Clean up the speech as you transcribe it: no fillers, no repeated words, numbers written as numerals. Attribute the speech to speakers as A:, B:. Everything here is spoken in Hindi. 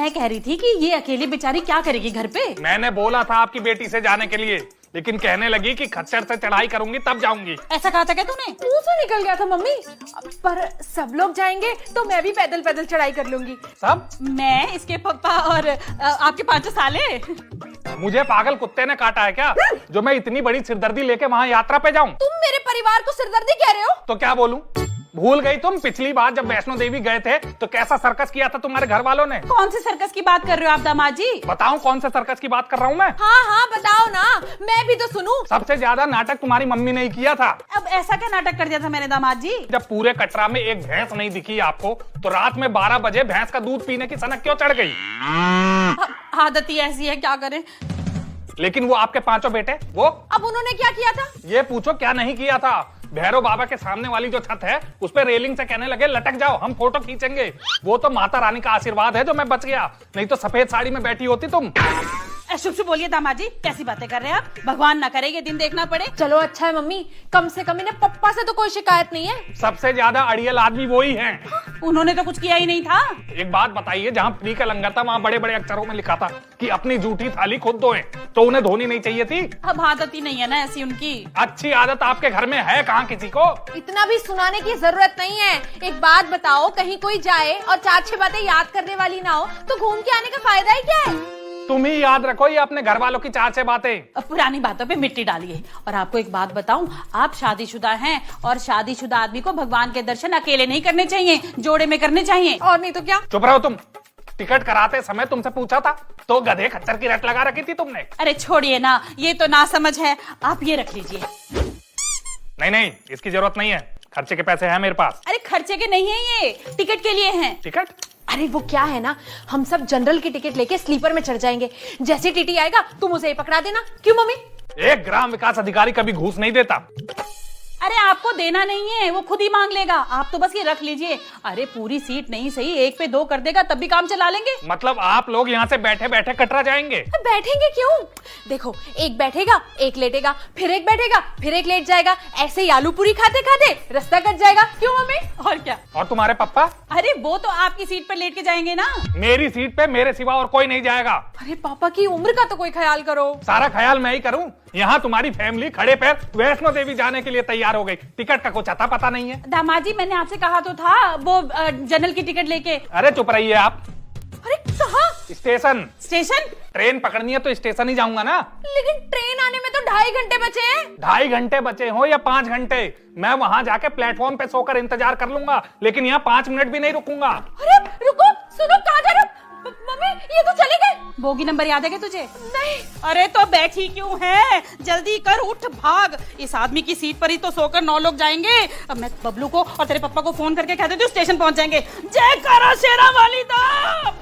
A: मैं कह रही थी कि ये अकेली बेचारी क्या करेगी घर पे।
B: मैंने बोला था आपकी बेटी से जाने के लिए, लेकिन कहने लगी कि खच्चर से चढ़ाई करूंगी तब जाऊंगी।
A: ऐसा कहा था क्या तूने?
C: मुंह से निकल गया था मम्मी, पर सब लोग जाएंगे तो मैं भी पैदल पैदल चढ़ाई कर लूंगी।
B: सब?
A: मैं, इसके पापा और आपके 5 साले।
B: मुझे पागल कुत्ते ने काटा है क्या, जो मैं इतनी बड़ी सिरदर्दी लेके वहाँ यात्रा पे जाऊँ?
C: तुम मेरे परिवार को सिरदर्दी कह रहे हो?
B: तो क्या बोलूं? भूल गई तुम पिछली बार जब वैष्णो देवी गए थे तो कैसा सर्कस किया था तुम्हारे घर वालों ने?
A: कौन से सर्कस की बात कर रहे हो आप दामाद जी?
B: बताऊं कौन से सर्कस की बात कर रहा हूँ मैं?
C: हाँ हाँ बताओ ना, मैं भी तो सुनूं।
B: सबसे ज्यादा नाटक तुम्हारी मम्मी ने ही किया था।
A: अब ऐसा क्या नाटक कर दिया था मैंने दामाद जी?
B: जब पूरे कटरा में एक भैंस नहीं दिखी आपको तो रात में 12 बजे भैंस का दूध पीने की सनक क्यों चढ़ गई?
A: आदत ही ऐसी है, क्या करें।
B: लेकिन वो आपके 5 बेटे, वो
C: अब उन्होंने क्या किया था?
B: ये पूछो क्या नहीं किया था। भैरव बाबा के सामने वाली जो छत है उस पे रेलिंग से कहने लगे लटक जाओ, हम फोटो खींचेंगे। वो तो माता रानी का आशीर्वाद है जो मैं बच गया, नहीं तो सफेद साड़ी में बैठी होती तुम।
A: शुभ शुभ बोलिए दामाद जी, कैसी बातें कर रहे हैं आप? भगवान ना करे ये दिन देखना पड़े।
C: चलो अच्छा है मम्मी, कम से कम इन्हें पप्पा से तो कोई शिकायत नहीं है।
B: सबसे ज्यादा अड़ियल आदमी वो ही है।
A: उन्होंने तो कुछ किया ही नहीं था।
B: एक बात बताइए, जहाँ फ्री का लंगर था वहाँ बड़े बड़े अक्षरों में लिखा था कि अपनी जूठी थाली खुद धोएं, तो उन्हें धोनी नहीं चाहिए थी?
A: अब आदत ही नहीं है ना ऐसी उनकी।
B: अच्छी आदत आपके घर में है कहाँ किसी को?
C: इतना भी सुनाने की जरूरत नहीं है। एक बात बताओ, कहीं कोई जाए और 4-6 बातें याद करने वाली ना हो तो घूम के आने का फायदा ही क्या है?
B: तुम ही याद रखो ये अपने घर वालों की 4-6 बातें।
A: अब पुरानी बातों पे मिट्टी डालिए। और आपको एक बात बताऊं, आप शादीशुदा हैं और शादीशुदा आदमी को भगवान के दर्शन अकेले नहीं करने चाहिए, जोड़े में करने चाहिए।
C: और नहीं तो क्या।
B: चुप रहो तुम। टिकट कराते समय तुमसे पूछा था तो गधे खच्चर की रट लगा रखी थी तुमने।
A: अरे छोड़िए ना, ये तो ना समझ है। आप ये रख लीजिए।
B: नहीं नहीं, इसकी जरूरत नहीं है, खर्चे के पैसे हैं मेरे पास।
A: अरे खर्चे के नहीं है, ये टिकट के लिए हैं।
B: टिकट?
C: अरे वो क्या है ना, हम सब जनरल की टिकट लेके स्लीपर में चढ़ जाएंगे। जैसे टीटी आएगा तुम उसे ही पकड़ा देना। क्यों मम्मी?
B: एक ग्राम विकास अधिकारी कभी घूस नहीं देता।
A: अरे आपको देना नहीं है, वो खुद ही मांग लेगा। आप तो बस ये रख लीजिए। अरे पूरी सीट नहीं सही 1 पे 2 कर देगा तब भी काम चला लेंगे।
B: मतलब आप लोग यहाँ से बैठे बैठे कटरा जाएंगे?
C: बैठेंगे क्यों? देखो, एक बैठेगा, एक लेटेगा, फिर एक बैठेगा, फिर एक लेट जाएगा। ऐसे ही आलू पूरी खाते खाते रास्ता कट जाएगा। क्यों मम्मी?
A: और क्या।
B: और तुम्हारे पापा?
A: अरे वो तो आपकी सीट पर लेट के जाएंगे ना।
B: मेरी सीट पे मेरे सिवा और कोई नहीं जाएगा।
C: अरे पापा की उम्र का तो कोई ख्याल करो।
B: सारा ख्याल मैं ही करूं? यहाँ तुम्हारी फैमिली खड़े पैर वैष्णो देवी जाने के लिए तैयार हो गई, टिकट का कुछ अता पता नहीं है।
A: दामाद जी मैंने आपसे कहा तो था वो जनरल की टिकट लेके।
B: अरे चुप रहिए आप।
C: अरे कहाँ?
B: स्टेशन।
A: स्टेशन?
B: ट्रेन पकड़नी है तो स्टेशन ही जाऊंगा ना।
C: लेकिन ट्रेन आने में तो 2.5 घंटे बचे हैं।
B: 2.5 घंटे बचे हो या 5 घंटे, मैं वहां जाके प्लेटफॉर्म पे सोकर इंतजार कर लूंगा, लेकिन यहाँ 5 मिनट भी नहीं रुकूंगा।
C: अरे रुको, सुनो, कहाँ जा रहे हो? मम्मी ये तो चले गए।
A: बोगी नंबर याद है क्या तुझे?
C: नहीं।
A: अरे तो बैठी क्यों है? जल्दी कर, उठ भाग। इस आदमी की सीट पर ही तो सोकर 9 लोग जाएंगे। अब मैं बबलू को और तेरे पापा को फोन करके कह देती हूँ स्टेशन पहुंच जाएंगे। जय करो शेरा वाली दा।